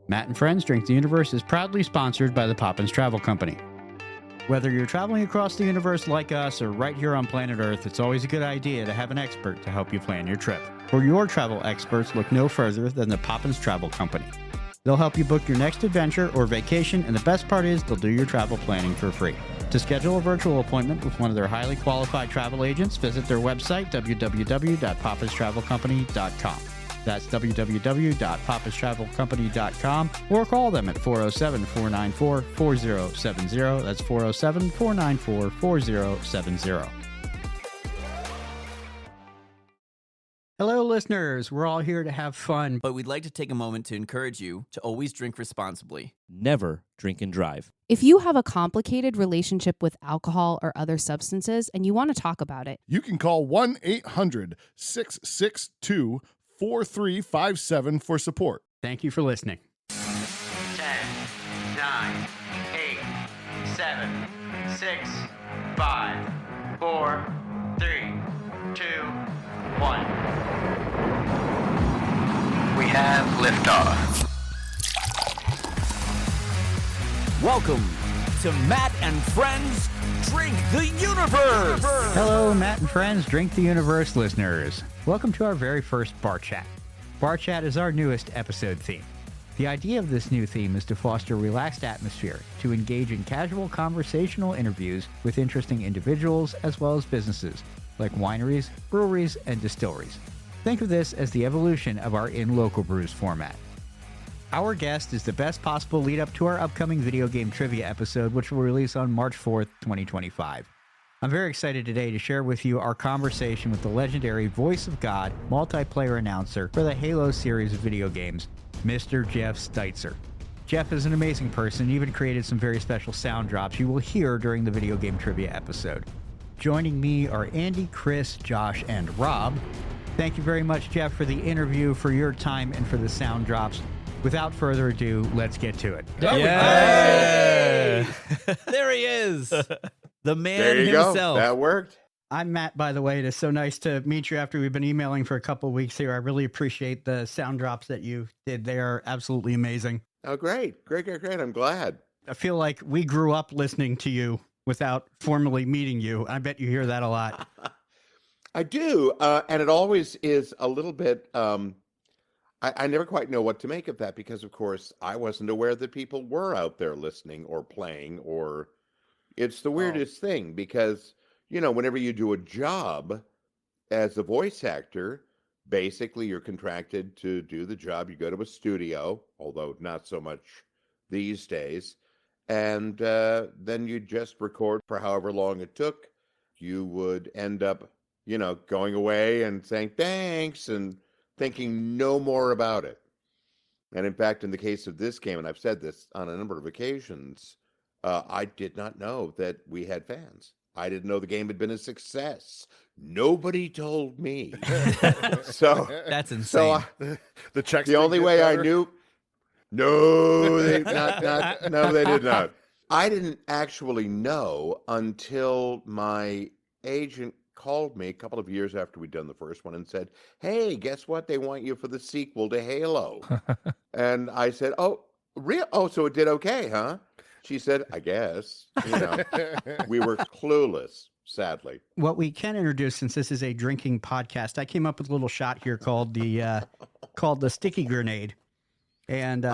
Matt and Friends Drink the Universe is proudly sponsored by the Poppins Travel Company. Whether you're traveling across the universe like us or right here on planet Earth, it's always a good idea to have an expert to help you plan your trip. For your travel experts, look no further than the Poppins Travel Company. They'll help you book your next adventure or vacation, and the best part is they'll do your travel planning for free. To schedule a virtual appointment with one of their highly qualified travel agents, visit their website, www.poppistravelcompany.com. That's www.poppistravelcompany.com, or call them at 407-494-4070. That's 407-494-4070. Hello, listeners. We're all here to have fun. But we'd like to take a moment to encourage you to always drink responsibly. Never drink and drive. If you have a complicated relationship with alcohol or other substances and you want to talk about it, you can call 1-800-662-4357 for support. Thank you for listening. 10, 9, 8, 7, 6, 5, 4, 3, 2, 1. We have liftoff. Welcome to Matt and Friends Drink the Universe. Hello, Matt and Friends Drink the Universe listeners. Welcome to our very first Bar Chat. Bar Chat is our newest episode theme. The idea of this new theme is to foster a relaxed atmosphere, to engage in casual conversational interviews with interesting individuals as well as businesses, like wineries, breweries, and distilleries. Think of this as the evolution of our In Local Brews format. Our guest is the best possible lead-up to our upcoming video game trivia episode, which will release on March 4th, 2025. I'm very excited today to share with you our conversation with the legendary voice of God, multiplayer announcer for the Halo series of video games, Mr. Jeff Steitzer. Jeff is an amazing person and even created some very special sound drops you will hear during the video game trivia episode. Joining me are Andy, Chris, Josh, and Rob. Thank you very much, Jeff, for the interview, for your time, and for the sound drops. Without further ado, let's get to it. Yeah. There he is. The man there you himself. Go. That worked. I'm Matt, by the way. It is so nice to meet you after we've been emailing for a couple of weeks here. I really appreciate the sound drops that you did. They are absolutely amazing. Oh, great. Great. I'm glad. I feel like we grew up listening to you without formally meeting you. I bet you hear that a lot. I do. And it always is a little bit, I never quite know what to make of that because, of course, I wasn't aware that people were out there listening or playing, or it's the weirdest thing because, you know, whenever you do a job as a voice actor, basically you're contracted to do the job. You go to a studio, although not so much these days, and then you just record for however long it took. You would end up, you know, going away and saying thanks and thinking no more about it. And in fact, in the case of this game, and I've said this on a number of occasions, I did not know that we had fans. I didn't know the game had been a success. Nobody told me. So that's insane. So The checks. the only way I knew. No, they no, they did not. I didn't actually know until my agent called me a couple of years after we'd done the first one and said, "Hey, guess what? They want you for the sequel to Halo." And I said, "Oh, real? Oh, so it did okay, huh?" She said, "I guess." You know, we were clueless, sadly. What we can introduce, since this is a drinking podcast, I came up with a little shot here called the sticky grenade. And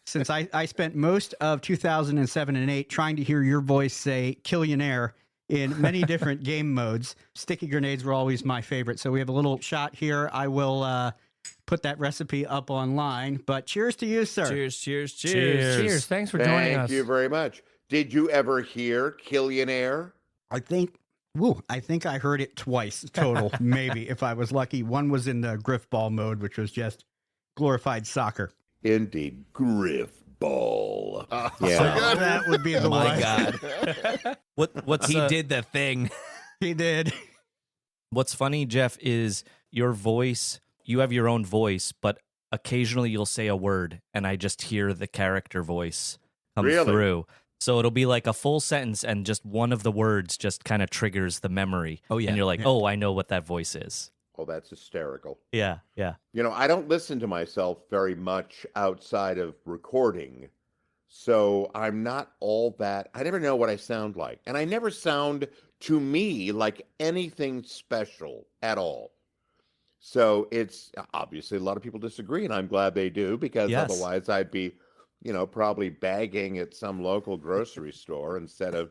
since I spent most of 2007 and 8 trying to hear your voice say "Killionaire" in many different game modes, sticky grenades were always my favorite. So we have a little shot here. I will put that recipe up online. But cheers to you, sir. Cheers. Cheers. Thanks for joining us. Thank you very much. Did you ever hear Killionaire? I think I heard it twice total, maybe, if I was lucky. One was in the griff ball mode, which was just glorified soccer. Indeed, griff ball. So that would be the one. My God. What's He did the thing. He did. What's funny, Jeff, is your voice. You have your own voice, but occasionally you'll say a word, and I just hear the character voice come through. So it'll be like a full sentence, and just one of the words just kind of triggers the memory. Oh, yeah. And you're like, oh, I know what that voice is. Oh, that's hysterical. Yeah, yeah. You know, I don't listen to myself very much outside of recording. So I'm not all that. I never know what I sound like. And I never sound to me like anything special at all. So it's obviously a lot of people disagree, and I'm glad they do, because Yes. otherwise I'd be, probably bagging at some local grocery store instead of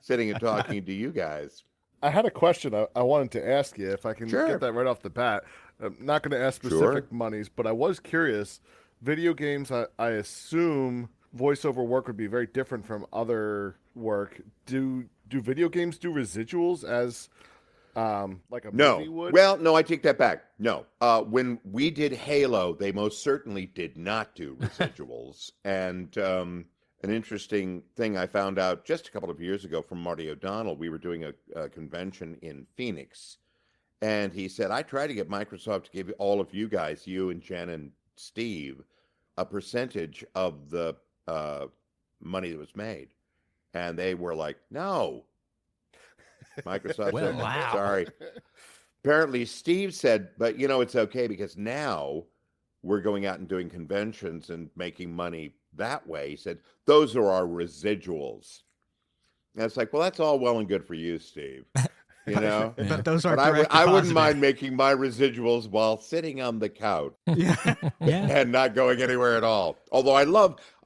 sitting and talking to you guys. I had a question I wanted to ask you, if I can Sure. get that right off the bat. I'm not going to ask specific monies, but I was curious. Video games, I assume voiceover work would be very different from other work. Do video games do residuals as like a movie would? Well, no, I take that back. No. When we did Halo, they most certainly did not do residuals. And an interesting thing I found out just a couple of years ago from Marty O'Donnell, we were doing a convention in Phoenix. And he said, I tried to get Microsoft to give all of you guys, you and Jen and Steve, a percentage of the money that was made. And they were like, no. Microsoft said, wow. Sorry. Apparently, Steve said, but it's okay, because now we're going out and doing conventions and making money that way. He said, those are our residuals. And it's like, well, that's all well and good for you, Steve. But those are. But I wouldn't mind making my residuals while sitting on the couch and not going anywhere at all. Although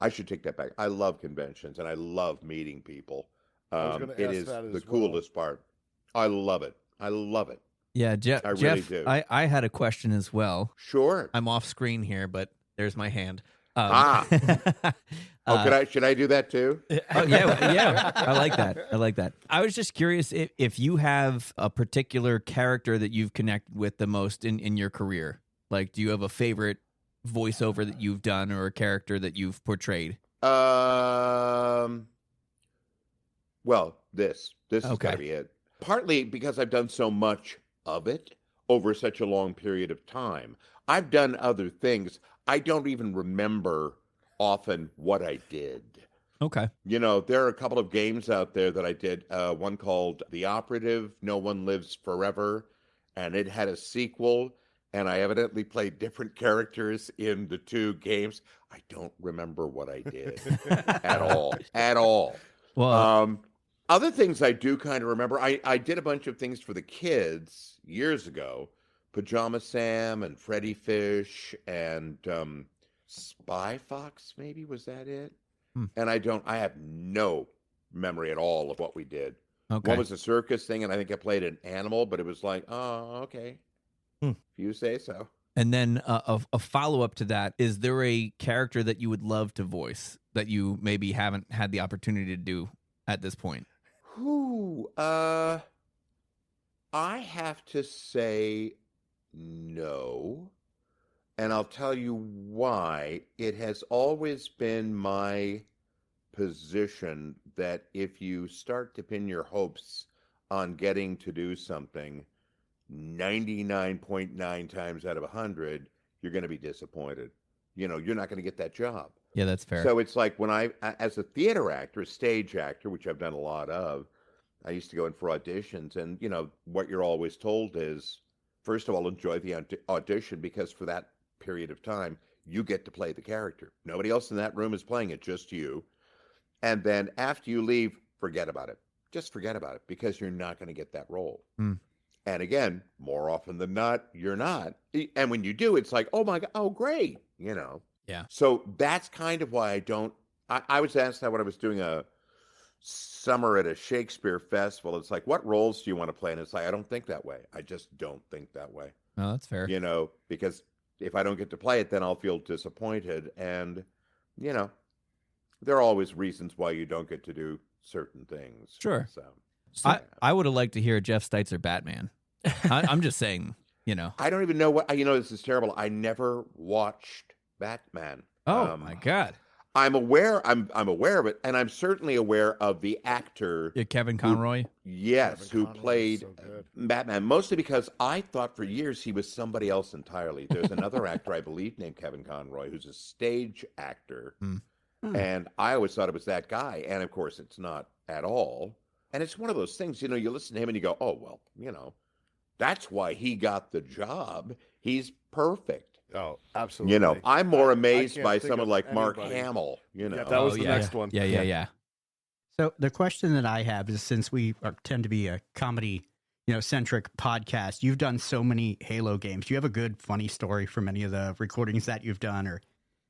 I should take that back. I love conventions and I love meeting people. It is the coolest part. I love it. I love it. Yeah, Jeff. I really do. I had a question as well. Sure. I'm off screen here, but there's my hand. Should I do that too? Oh yeah. I like that. I was just curious if you have a particular character that you've connected with the most in your career. Like, do you have a favorite voiceover that you've done or a character that you've portrayed? Well, this has Okay. got to be it. Partly because I've done so much of it over such a long period of time. I've done other things. I don't even remember often what I did. Okay. There are a couple of games out there that I did. One called The Operative, No One Lives Forever, and it had a sequel, and I evidently played different characters in the two games. I don't remember what I did at all. Well, Other things I do kind of remember. I did a bunch of things for the kids years ago. Pajama Sam and Freddy Fish and Spy Fox, maybe, was that it? And I have no memory at all of what we did. okay. One was a circus thing, and I think I played an animal, but it was like, oh, okay. If you say so. And then a follow-up to that, is there a character that you would love to voice that you maybe haven't had the opportunity to do at this point? I have to say no. And I'll tell you why. It has always been my position that if you start to pin your hopes on getting to do something, 99.9 times out of 100, you're going to be disappointed. You're not going to get that job. Yeah, that's fair. So it's like when as a theater actor, a stage actor, which I've done a lot of, I used to go in for auditions, and what you're always told is, first of all, enjoy the audition, because for that period of time, you get to play the character. Nobody else in that room is playing it, just you. And then after you leave, forget about it. Just forget about it, because you're not going to get that role. And again, more often than not, you're not. And when you do, it's like, oh my God, oh great, Yeah. So that's kind of why I was asked that when I was doing a summer at a Shakespeare festival. It's like, what roles do you want to play? And it's like, I don't think that way. I just don't think that way. Oh, that's fair. Because if I don't get to play it, then I'll feel disappointed. And, there are always reasons why you don't get to do certain things. Sure. So I would have liked to hear Jeff Steitzer Batman. I'm just saying, I don't even know what, this is terrible. I never watched Batman. Oh my God. I'm aware of it, and I'm certainly aware of the actor. Kevin Conroy? Who played Batman, mostly because I thought for years he was somebody else entirely. There's another actor, I believe, named Kevin Conroy, who's a stage actor, and I always thought it was that guy, and of course it's not at all. And it's one of those things, you listen to him and you go, oh, well, That's why he got the job. He's perfect. Oh, absolutely. You know, I'm more amazed can't by think someone of like Mark anybody. Hamill. You know, Yeah, that was the yeah, next one. Yeah. So the question that I have is, since we tend to be a comedy, centric podcast, you've done so many Halo games. Do you have a good, funny story from any of the recordings that you've done, or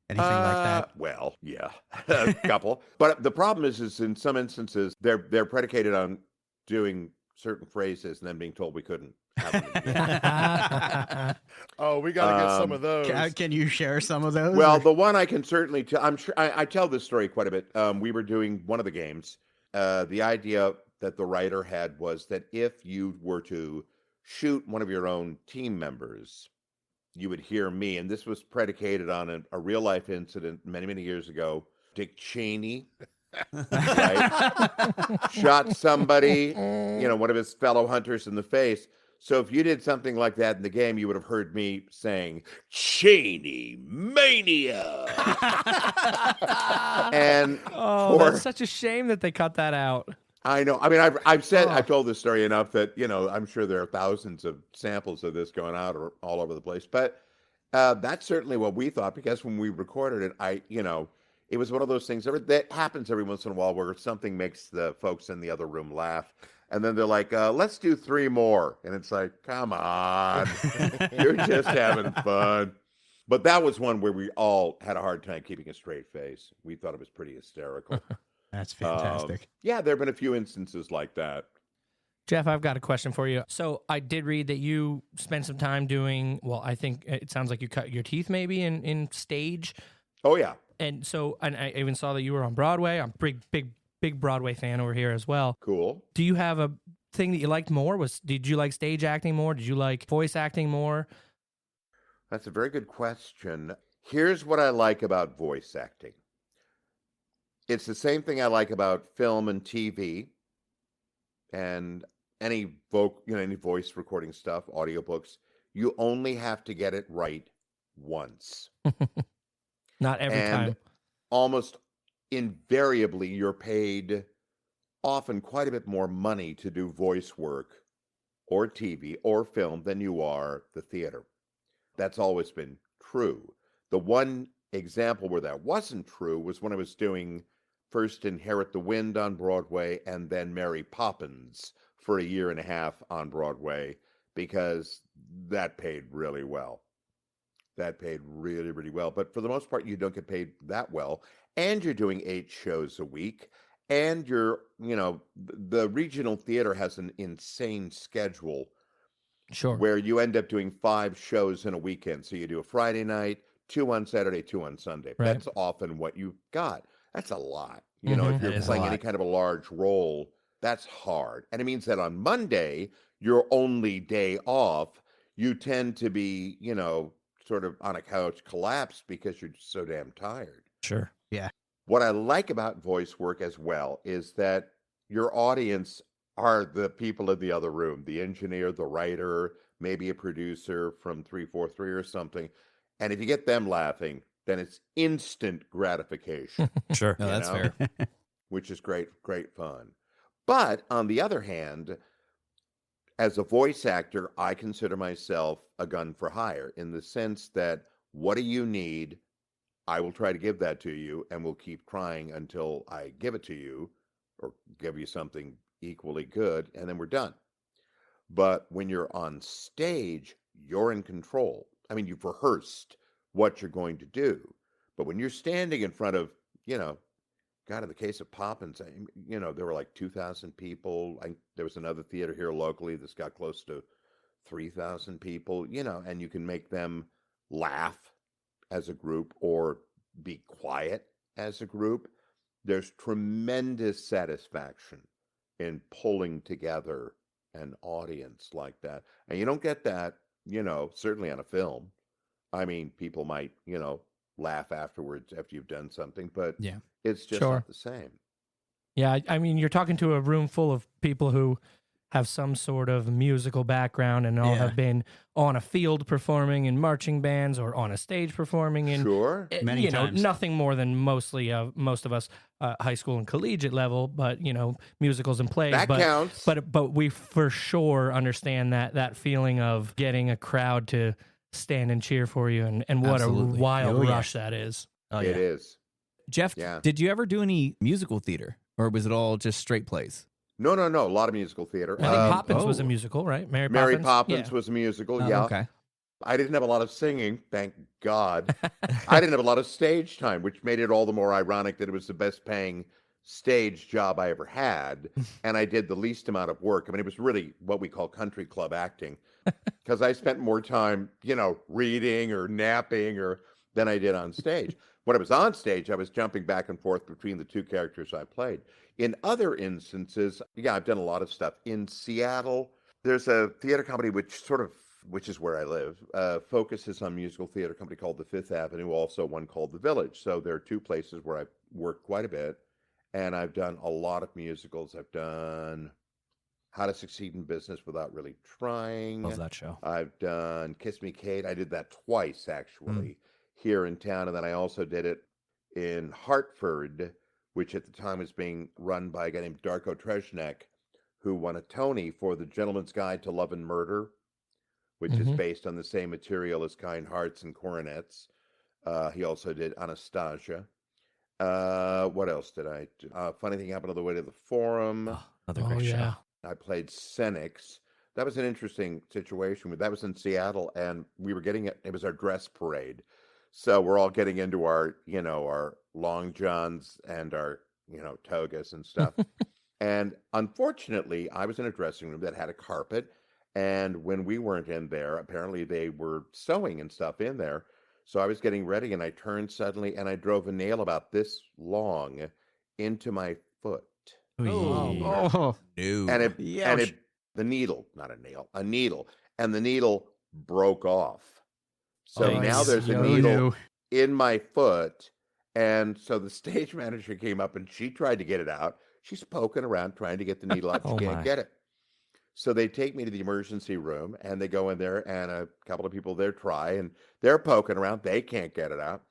anything like that? Well, yeah, a couple. But the problem is in some instances they're predicated on doing certain phrases and then being told we couldn't have them. Oh, we got to get some of those. Can you share some of those? Well, the one I can certainly tell. I'm sure I tell this story quite a bit. We were doing one of the games. The idea that the writer had was that if you were to shoot one of your own team members, you would hear me. And this was predicated on a real life incident many, many years ago. Dick Cheney, right? Shot somebody, one of his fellow hunters in the face. So if you did something like that in the game, you would have heard me saying, Cheney Mania. And that's such a shame that they cut that out. I know. I mean, I've told this story enough that, I'm sure there are thousands of samples of this going out or all over the place. But that's certainly what we thought, because when we recorded it, it was one of those things that happens every once in a while where something makes the folks in the other room laugh. And then they're like, let's do 3 more. And it's like, come on, you're just having fun. But that was one where we all had a hard time keeping a straight face. We thought it was pretty hysterical. That's fantastic. Yeah, there have been a few instances like that. Jeff, I've got a question for you. So I did read that you spent some time doing, well, I think it sounds like you cut your teeth maybe in stage. Oh, yeah. And I even saw that you were on Broadway. I'm a big Broadway fan over here as well. Cool. Do you have a thing that you liked more? Did you like stage acting more? Did you like voice acting more? That's a very good question. Here's what I like about voice acting. It's the same thing I like about film and TV and any voice recording stuff, audiobooks. You only have to get it right once. Not every time. Almost invariably, you're paid often quite a bit more money to do voice work or TV or film than you are the theater. That's always been true. The one example where that wasn't true was when I was doing first Inherit the Wind on Broadway and then Mary Poppins for 1.5 years on Broadway, because that paid really well. That paid really, really well. But for the most part, you don't get paid that well. And you're doing 8 shows a week. And the regional theater has an insane schedule. Sure. Where you end up doing 5 shows in a weekend. So you do a Friday night, 2 on Saturday, 2 on Sunday. Right. That's often what you've got. That's a lot. If you're playing any kind of a large role, that's hard. And it means that on Monday, your only day off, you tend to be, sort of on a couch collapsed because you're just so damn tired. Sure. Yeah. What I like about voice work as well is that your audience are the people in the other room, the engineer, the writer, maybe a producer from 343 or something. And if you get them laughing, then it's instant gratification. Sure. No, that's fair. Which is great fun. But on the other hand, as a voice actor, I consider myself a gun for hire, in the sense that, what do you need? I will try to give that to you, and we'll keep trying until I give it to you or give you something equally good, and then we're done. But when you're on stage, you're in control. I mean, you've rehearsed what you're going to do. But when you're standing in front of, God, in the case of Poppins, there were like 2,000 people. There was another theater here locally that's got close to 3,000 people, and you can make them laugh as a group or be quiet as a group. There's tremendous satisfaction in pulling together an audience like that. And you don't get that, certainly on a film. I mean, people might, laugh afterwards after you've done something, but Yeah. it's just Sure. not the same. Yeah, I mean, you're talking to a room full of people who have some sort of musical background and all have been on a field performing in marching bands or on a stage performing in Many times. Nothing more than most of us high school and collegiate level, but musicals and plays. That counts. But we for sure understand that feeling of getting a crowd to stand and cheer for you, and what Absolutely. a wild rush that is. Oh, It is. Jeff, did you ever do any musical theater, or was it all just straight plays? No. A lot of musical theater. I think Poppins was a musical, right? Mary Poppins was a musical, yeah. Okay. I didn't have a lot of singing, thank God. I didn't have a lot of stage time, which made it all the more ironic that it was the best paying stage job I ever had. And I did the least amount of work. I mean, it was really what we call country club acting, because I spent more time, reading or napping than I did on stage. When I was on stage, I was jumping back and forth between the two characters I played. In other instances, I've done a lot of stuff. In Seattle, there's a theater company which is where I live, focuses on musical theater company called the Fifth Avenue, also one called The Village. So there are two places where I've worked quite a bit, and I've done a lot of musicals. I've done How to Succeed in Business Without Really Trying. Love that show. I've done Kiss Me, Kate. I did that twice, actually, here in town, and then I also did it in Hartford, which at the time was being run by a guy named Darko Trezhnek, who won a Tony for The Gentleman's Guide to Love and Murder, which is based on the same material as Kind Hearts and Coronets. He also did Anastasia. What else did I do? Funny Thing Happened on the Way to the Forum. Oh, another great show. I played Senex. That was an interesting situation. That was in Seattle, and we were it was our dress parade. So we're all getting into our long johns and our, togas and stuff. And unfortunately, I was in a dressing room that had a carpet. And when we weren't in there, apparently they were sewing and stuff in there. So I was getting ready, and I turned suddenly, and I drove a nail about this long into my foot. No. And the needle, not a nail, a needle. And the needle broke off. So now there's a needle in my foot. And so the stage manager came up, and she tried to get it out. She's poking around trying to get the needle out. She can't get it. So they take me to the emergency room, and they go in there, and a couple of people there try, and they're poking around. They can't get it out.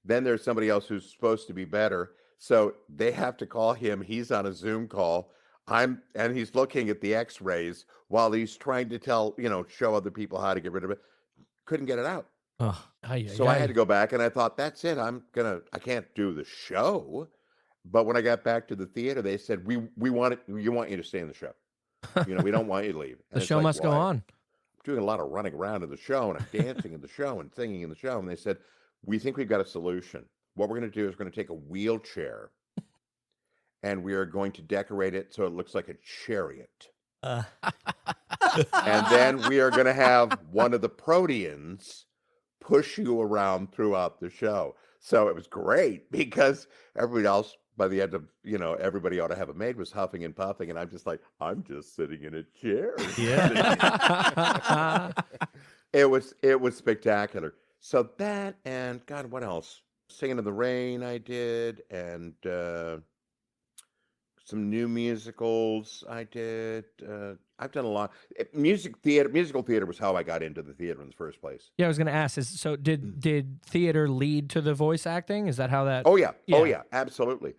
Then there's somebody else who's supposed to be better. So they have to call him. He's on a Zoom call. And he's looking at the x-rays while he's trying to show other people how to get rid of it. Couldn't get it out. So I had to go back, and I thought, that's it. I can't do the show. But when I got back to the theater, they said, we want you to stay in the show. We don't want you to leave. The show must go on. I'm doing a lot of running around in the show, and I'm dancing in the show and singing in the show. And they said, we think we've got a solution. What we're going to do is we're going to take a wheelchair, and we are going to decorate it so it looks like a chariot. And then we are going to have one of the proteans push you around throughout the show. So it was great, because everybody else, by the end of, everybody ought to have a maid, was huffing and puffing. And I'm just like, I'm just sitting in a chair. Yeah. It was spectacular. So that, and God, what else? Singing in the Rain I did, and some new musicals I did. I've done a lot. Musical theater was how I got into the theater in the first place. Yeah, I was going to ask, did theater lead to the voice acting? Is that how that? Oh, yeah. Oh, yeah, absolutely.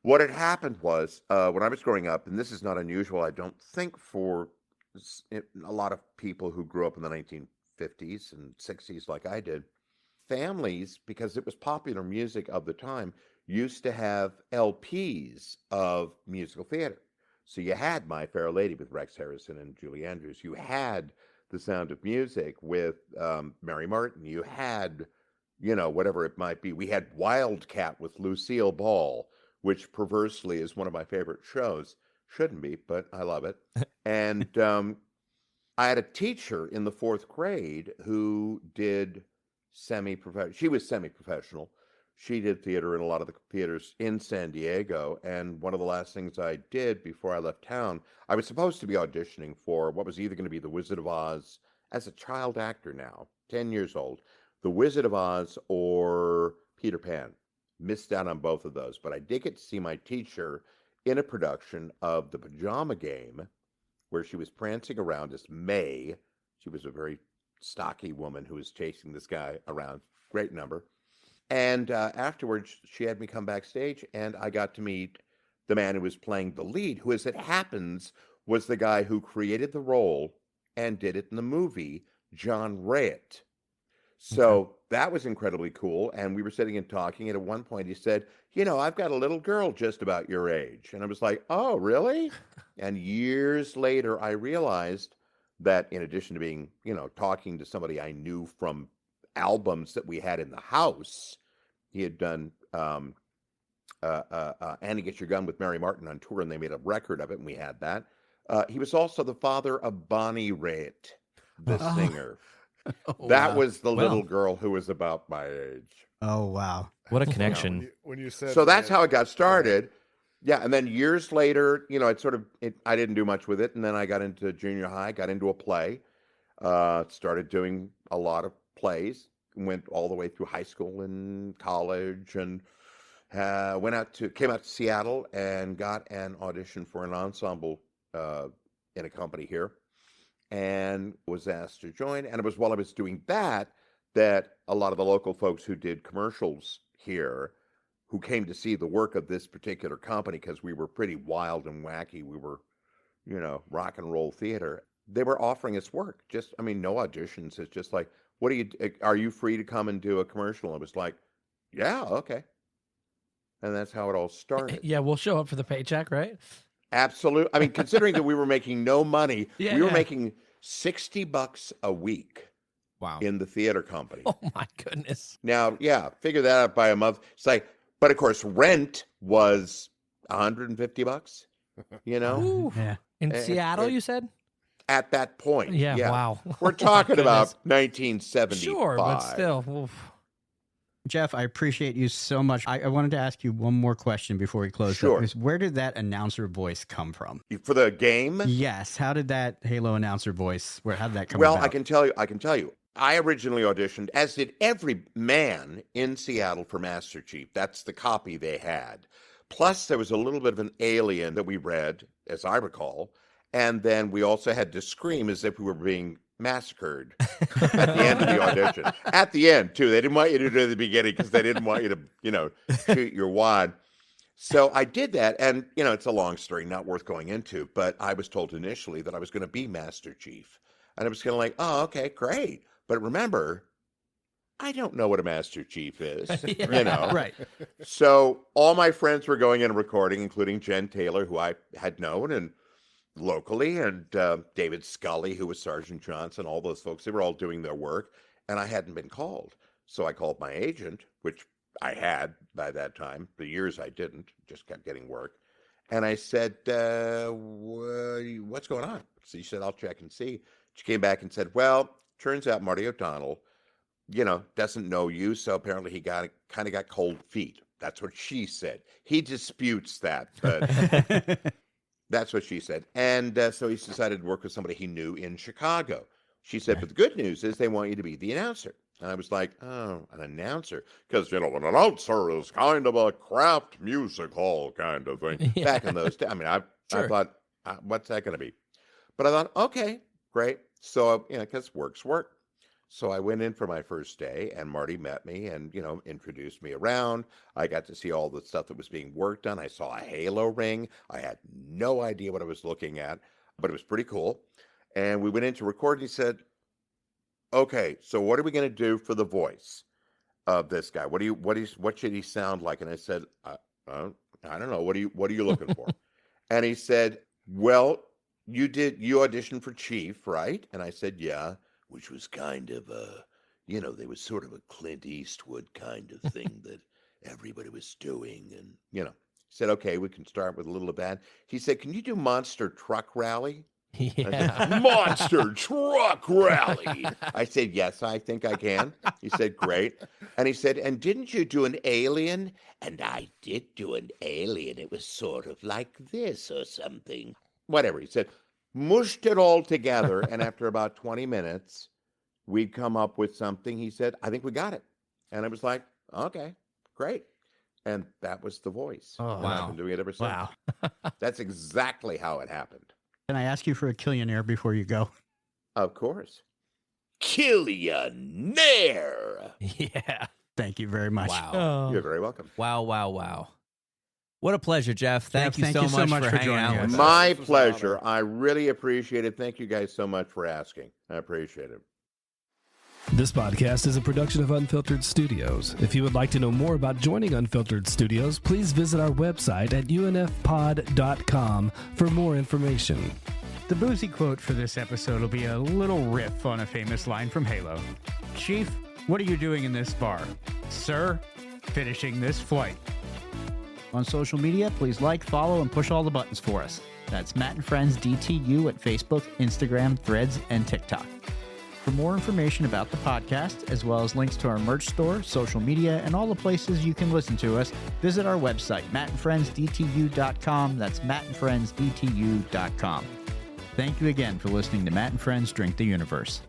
What had happened was, when I was growing up, and this is not unusual, I don't think, for a lot of people who grew up in the 1950s and 60s like I did, families, because it was popular music of the time, used to have LPs of musical theater. So you had My Fair Lady with Rex Harrison and Julie Andrews. You had The Sound of Music with Mary Martin. You had, whatever it might be. We had Wildcat with Lucille Ball, which perversely is one of my favorite shows. Shouldn't be, but I love it. And I had a teacher in the 4th grade who did semi-professional. She was semi-professional. She did theater in a lot of the theaters in San Diego. And one of the last things I did before I left town, I was supposed to be auditioning for what was either going to be The Wizard of Oz, as a child actor now, 10 years old, The Wizard of Oz or Peter Pan. Missed out on both of those. But I did get to see my teacher in a production of The Pajama Game, where she was prancing around as May. She was a very stocky woman who was chasing this guy around. Great number. And afterwards, she had me come backstage, and I got to meet the man who was playing the lead, who, as it happens, was the guy who created the role and did it in the movie, John Rayett. So that was incredibly cool. And we were sitting and talking. And at one point he said, I've got a little girl just about your age. And I was like, oh, really? And years later, I realized that in addition to being, talking to somebody I knew from albums that we had in the house, he had done Annie Get Your Gun with Mary Martin on tour, and they made a record of it, and we had that. He was also the father of Bonnie Raitt, the singer. That was the little girl who was about my age. Oh, wow. What a connection. When you said so that's how it got started. Yeah, and then years later, I didn't do much with it, and then I got into junior high, got into a play, started doing a lot of plays, went all the way through high school and college, and came out to Seattle and got an audition for an ensemble in a company here, and was asked to join. And it was while I was doing that a lot of the local folks who did commercials here, who came to see the work of this particular company, because we were pretty wild and wacky. We were, rock and roll theater. They were offering us work. No auditions. It's just like, are you free to come and do a commercial? And it was like, yeah, okay. And that's how it all started. Yeah, we'll show up for the paycheck, right? Absolutely. Considering that we were making no money, we were making $60 a week. Wow. In the theater company. Oh my goodness. Now, figure that out by a month. It's like, but of course, rent was $150. Ooh. Yeah. In Seattle, you said? At that point. Yeah. Wow. We're talking about 1975. Sure, but still. Oof. Jeff, I appreciate you so much. I wanted to ask you one more question before we close. Sure. Up. Where did that announcer voice come from? For the game? Yes. How did that Halo announcer voice, how did that come about? Well, I can tell you. I originally auditioned, as did every man in Seattle, for Master Chief. That's the copy they had. Plus, there was a little bit of an alien that we read, as I recall. And then we also had to scream as if we were being massacred at the end of the audition. At the end, too. They didn't want you to do it at the beginning because they didn't want you to, shoot your wad. So I did that. And, it's a long story, not worth going into. But I was told initially that I was going to be Master Chief. And I was kind of like, oh, okay, great. But remember, I don't know what a Master Chief is, Right. So all my friends were going in and recording, including Jen Taylor, who I had known, and locally, and David Scully, who was Sergeant Johnson, all those folks. They were all doing their work, and I hadn't been called. So I called my agent, which I had by that time. The years I didn't, just kept getting work. And I said, what's going on? So she said, I'll check and see. She came back and said, well, turns out Marty O'Donnell, doesn't know you, so apparently he kind of got cold feet. That's what she said. He disputes that, but that's what she said. And so he decided to work with somebody he knew in Chicago. She said, but the good news is they want you to be the announcer. And I was like, oh, an announcer? Because, an announcer is kind of a craft music hall kind of thing. Yeah. Back in those days. I thought, what's that going to be? But I thought, okay, great. So, because work's work. So I went in for my first day, and Marty met me and, introduced me around. I got to see all the stuff that was being worked on. I saw a halo ring. I had no idea what I was looking at, but it was pretty cool. And we went in to record, and he said, okay, so what are we going to do for the voice of this guy? What should he sound like? And I said, I don't know. What are you looking for? And he said, well, you auditioned for Chief, right? And I said, yeah. Which was kind of there was sort of a Clint Eastwood kind of thing that everybody was doing. And, he said, okay, we can start with a little of that. He said, can you do Monster Truck Rally? Yeah. Said, Monster Truck Rally. I said, yes, I think I can. He said, great. And he said, and didn't you do an alien? And I did do an alien. It was sort of like this or something. Whatever. He said, mushed it all together, and after about 20 minutes, we'd come up with something. He said, I think we got it. And I was like, okay, great. And that was the voice. Oh, and wow. I've been doing it ever since. Wow. That's exactly how it happened. Can I ask you for a Killionaire before you go? Of course. Killionaire. Yeah. Thank you very much. Wow. Oh. You're very welcome. Wow. What a pleasure, Jeff. Thank Jeff, you so much for hanging joining out us. with us. My This was an honor. pleasure. I really appreciate it. Thank you guys so much for asking. I appreciate it. This podcast is a production of Unfiltered Studios. If you would like to know more about joining Unfiltered Studios, please visit our website at unfpod.com for more information. The boozy quote for this episode will be a little riff on a famous line from Halo. Chief, what are you doing in this bar? Sir, finishing this flight. On social media, please like, follow, and push all the buttons for us. That's Matt and Friends DTU at Facebook, Instagram, Threads, and TikTok. For more information about the podcast, as well as links to our merch store, social media, and all the places you can listen to us, visit our website, mattandfriendsdtu.com. That's mattandfriendsdtu.com. Thank you again for listening to Matt and Friends Drink the Universe.